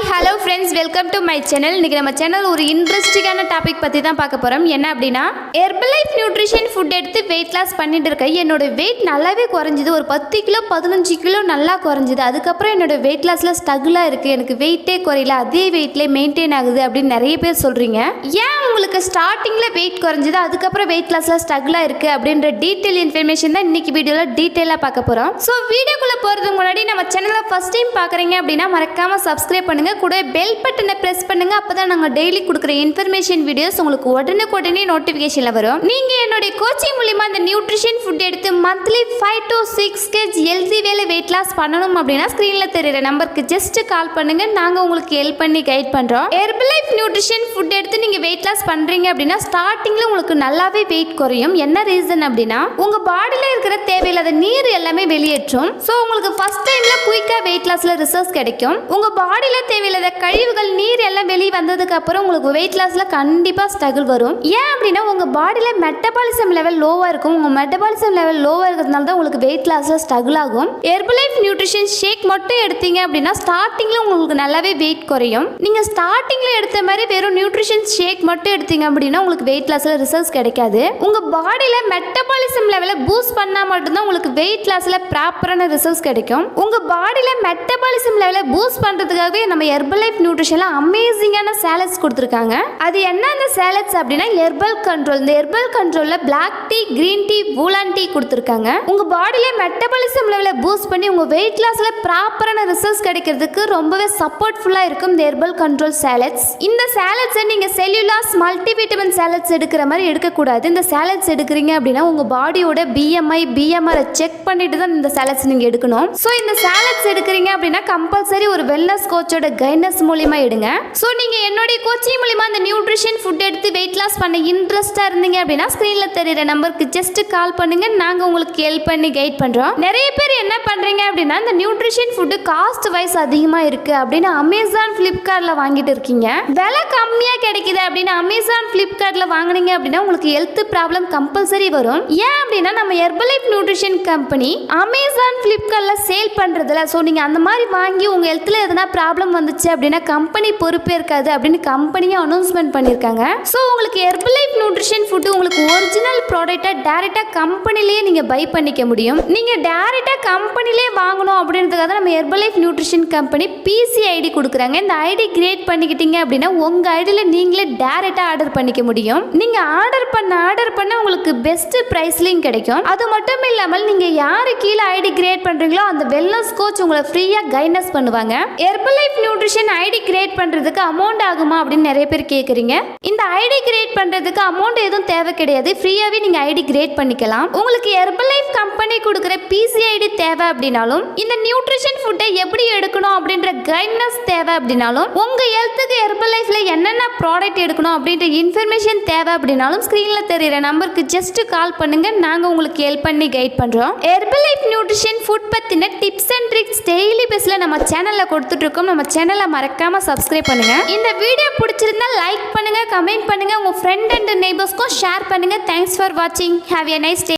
Hello friends, welcome to my channel. இன்றைக்கி நம்ம channel ஒரு இன்ட்ரெஸ்டிங்கான டாபிக் பற்றி தான் பார்க்க போகிறோம். என்ன அப்படின்னா, ஹெர்பலைஃப் நியூட்ரிஷன் ஃபுட் எடுத்து வெயிட் லாஸ் பண்ணிட்டு இருக்கேன். என்னோட வெயிட் நல்லாவே குறைஞ்சிது. ஒரு 10 கிலோ 15 கிலோ நல்லா குறைஞ்சிது. அதுக்கப்புறம் என்னோட வெயிட் லாஸில் ஸ்ட்ரகிளாக இருக்குது. எனக்கு வெயிட்டே குறையில, அதே வெயிட்லேயே மெயின்டைன் ஆகுது அப்படின்னு நிறைய பேர் சொல்கிறீங்க. ஏன் உங்களுக்கு ஸ்டார்டிங்கில் வெயிட் குறைஞ்சிது, அதுக்கப்புறம் வெயிட் லாஸில் ஸ்ட்ரகிளாக இருக்குது அப்படின்ற டீட்டெயில் இன்ஃபர்மேஷன் தான் இன்றைக்கி வீடியோவில் டீட்டெயிலாக பார்க்க போகிறோம். ஸோ வீடியோக்குள்ளே போகிறதுக்கு முன்னாடி நம்ம சேனலை ஃபஸ்ட் டைம் பார்க்குறீங்க அப்படின்னா மறக்காமல் சப்ஸ்கிரைப் பண்ணுங்க, கூட பெல் பட்டனை பிரஸ் பண்ணுங்க. அப்பதான் நாங்க டெய்லி கொடுக்குற இன்ஃபர்மேஷன் வீடியோஸ் உங்களுக்கு உடனே நோட்டிஃபிகேஷன்ல வரும். நீங்க என்னுடைய கோச்சிங் மூலமா இந்த நியூட்ரிஷன் ஃபுட் எடுத்து மந்த்லி 5 to 6 kg ஹெல்தி வேல வெயிட் லாஸ் பண்ணணும் அப்படின்னா ஸ்கிரீன்ல தெரியுற நம்பருக்கு ஜஸ்ட் கால் பண்ணுங்க. நாங்க உங்களுக்கு ஹெல்ப் பண்ணி கைட் பண்றோம். ஹெர்பலைஃப் நியூட்ரிஷன் ஃபுட் எடுத்து நீங்க வெயிட் லாஸ் பண்றீங்க அப்படின்னா ஸ்டார்டிங்ல உங்களுக்கு நல்லாவே வெயிட் குறையும். என்ன ரீசன் அப்படின்னா, உங்க பாடியில இருக்கிற தேவையில்லாத நீர் எல்லாமே வெளியேற்றும். ஸோ உங்களுக்கு ஃபர்ஸ்ட் டைம்ல குயிக்கா வெயிட் லாஸ்ல ரிசல்ட்ஸ் கிடைக்கும். உங்க பாடியில தேவையில்லாத கழிவுகள் நீர் எல்லாம் வெளியே வந்ததுக்கு அப்புறம் உங்களுக்கு வெயிட் லாஸ்ல கண்டிப்பா ஸ்ட்ரகிள் வரும். ஏன் அப்படின்னா, உங்க பாடியில மெட்டபாலிசம் லெவல் லோவா இருக்கும். உங்க மெட்டபாலிசம் லெவல் லோவா இருக்கிறதுனால தான் உங்களுக்கு வெயிட் லாஸ்ல ஸ்ட்ரகிள் ஆகும். ஹெர்பலைஃப் நியூட்ரிஷன் ஷேக் மட்டும் எடுத்தீங்க அப்படின்னா ஸ்டார்டிங்ல உங்களுக்கு நல்லாவே வெயிட் குறையும். நீங்க ஸ்டார்டிங்ல எடுத்த மாதிரி வெறும் நியூட்ரிஷன் ஷேக் மட்டும் எடுத்தீங்க அப்படின்னா உங்களுக்கு வெயிட் லாஸ்ல ரிசல்ட்ஸ் கிடைக்காது. உங்க பாடியில மெட்டபாலிசம் லெவலை பூஸ்ட் பண்ணா மட்டும்தான் உங்களுக்கு வெயிட் லாஸ்ல ப்ராப்பரான ரிசல்ட்ஸ் கிடைக்கும். உங்க பாடியில மெட்டபாலிசம் லெவலை பூஸ்ட் பண்றதுக்காகவே நம்ம ஹெர்பலைஃப் நியூட்ரிஷன்ல அமேசிங்கான சாலட்ஸ் கொடுத்துருக்காங்க. அது என்ன அந்த சாலட்ஸ் அப்படின்னா ஹெர்பல் கண்ட்ரோல். இந்த ஹெர்பல் கண்ட்ரோல்ல black tea, green tea, oolong tea கொடுத்துருக்காங்க. உங்க பாடியில மெட்டபாலிசம் லெவலை பூஸ்ட் பண்ணி உங்க வெயிட் லாஸ்ல ப்ராப்பரான ரிசல்ட்ஸ் கிடைக்கிறதுக்கு ரொம்பவே சப்போர்ட்ஃபுல்லா இருக்கும் இந்த ஹெர்பல் கண்ட்ரோல் சாலட்ஸ். இந்த சாலட்ஸை நீங்க செல்லுலாஸ் மல்டிவிட்டமின் சாலட்ஸ் எடுக்கிற மாதிரி எடுக்கக்கூடாது. இந்த சாலட்ஸ் எடுக்கிறீங்க அப்படின்னா உங்க பாடியோட BMI, BMR செக் பண்ணிட்டு தான் இந்த சாலட்ஸ் நீங்க எடுக்கணும். ஸோ இந்த சாலட்ஸ் எடுக்கிறீங்க அப்படின்னா கம்பல்சரி ஒரு வெல்னஸ் கோச்சோட கைடன்ஸ் மூலியமா எடுங்க. ஸோ நீங்க என்னுடைய கோச்சிங் மூலியமா இந்த நியூட்ரிஷன் ஃபுட் எடுத்து வெயிட் லாஸ் பண்ண இன்ட்ரெஸ்டா இருந்தீங்க அப்படின்னா ஸ்கிரீன்ல தெரியுற நம்பருக்கு ஜஸ்ட் கால் பண்ணுங்க. நாங்க உங்களுக்கு ஹெல்ப் பண்ணி கைட் பண்றோம். நிறைய பேர் என்ன பண்றீங்க அப்படின்னா, இந்த நியூட்ரிஷன் ஃபுட் காஸ்ட் வைஸ் அதிகமா இருக்கு அப்படின்னு அமேசான், பிளிப்கார்ட்ல வாங்கிட்டு இருக்கீங்க. விலை கம்மியா கிடைக்குது அப்படின்னு அமேசான், பிளிப்கார்ட்ல வாங்குனீங்க அப்படின்னா உங்களுக்கு ஹெல்த் ப்ராப்ளம் கம்பல்சரி வரும். ஏன் அப்படின்னா, நம்ம ஹெர்பலைஃப் நியூட்ரிஷன் கம்பெனி அமேசான், பிளிப்கார்ட்ல சேல் பண்றதுல. ஸோ நீங்க அந்த மாதிரி வாங்கி உங்க ஹெல்த்ல எதனா ப்ராப்ளம் வந்துச்சு அப்படின்னா கம்பெனி பொறுப்பே இருக்காது அப்படின்னு கம்பெனியே அனௌன்ஸ்மெண்ட் பண்ணியிருக்காங்க. ஸோ உங்களுக்கு ஹெர்பலைஃப் நியூட்ரிஷன் ஃபுட் உங்களுக்கு ஒரிஜினல் ப்ராடக்டை டேரெக்டாக கம்பெனிலேயே நீங்கள் பை பண்ணிக்க முடியும். நீங்கள் டேரெக்டாக கம்பெனிலே வாங்கணும் அப்படின்றதுக்காக நம்ம ஹெர்பலைஃப் நியூட்ரிஷன் கம்பெனி பிசி ஐடி கொடுக்குறாங்க. இந்த ஐடி கிரியேட் பண்ணிக்கிட்டீங்க அப்படின்னா உங்கள் ஐடியில் நீங்களே டேரெக்டாக ஆர்டர் பண்ணிக்க முடியும். நீங்கள் ஆர்டர் பண்ண உங்களுக்கு பெஸ்ட் ப்ரைஸ்லையும் கிடைக்கும். அது மட்டும் இல்லாமல் நீங்கள் யாரு கீழே ஐடி கிரியேட் பண்ணுறீங்களோ அந்த வெல்னஸ் கோச் உங்களை ஃப்ரீயாக கைடன்ஸ் பண்ணுவாங்க. ஹெர்பலைஃப் நியூட்ரிஷன் ஐடி கிரியேட் பண்றதுக்கு அமௌண்ட் ஆகுமா அப்படின்னு நிறைய பேர் கேக்குறீங்க. இந்த ஐடி கிரியேட் பண்றதுக்கு அமௌண்ட் எதுவும் தேவை கிடையாது. ஃப்ரீயாவே நீங்க ஐடி கிரியேட் பண்ணிக்கலாம். உங்களுக்கு ஹெர்பலைஃப் கம்பெனி கொடுக்குற பிசி ஐடி தேவை அப்படின்னாலும், இந்த நியூட்ரிஷன் ஃபுட்டை எப்படி எடுக்கணும் அப்படின்ற கைடன்ஸ் தேவை அப்படின்னாலும், உங்க ஹெல்த்துக்கு ஹெர்பலைஃப்ல என்னென்ன ப்ராடக்ட் எடுக்கணும் அப்படின்ற இன்ஃபர்மேஷன் தேவை அப்படின்னாலும் ஸ்கிரீன்ல தெரியுற நம்பருக்கு ஜஸ்ட் கால் பண்ணுங்க. நாங்க உங்களுக்கு ஹெல்ப் பண்ணி கைட் பண்றோம். ஹெர்பலைஃப் நியூட்ரிஷன் ஃபுட் பத்தின டிப்ஸ் அண்ட் ட்ரிக்ஸ் டெய்லி பேஸ்ல நம்ம சேனல்ல கொடுத்துட்டு இருக்கோம். நம்ம சேனலை மறக்காம சப்ஸ்கிரைப் பண்ணுங்க. இந்த வீடியோ பிடிச்சிருந்தா லைக் பண்ணுங்க, கமெண்ட் பண்ணுங்க, உங்க ஃப்ரெண்ட் அண்ட் நெய்பர்ஸ்க்கும் ஷேர் பண்ணுங்க. தேங்க்ஸ் ஃபார் வாட்சிங். Have a nice day.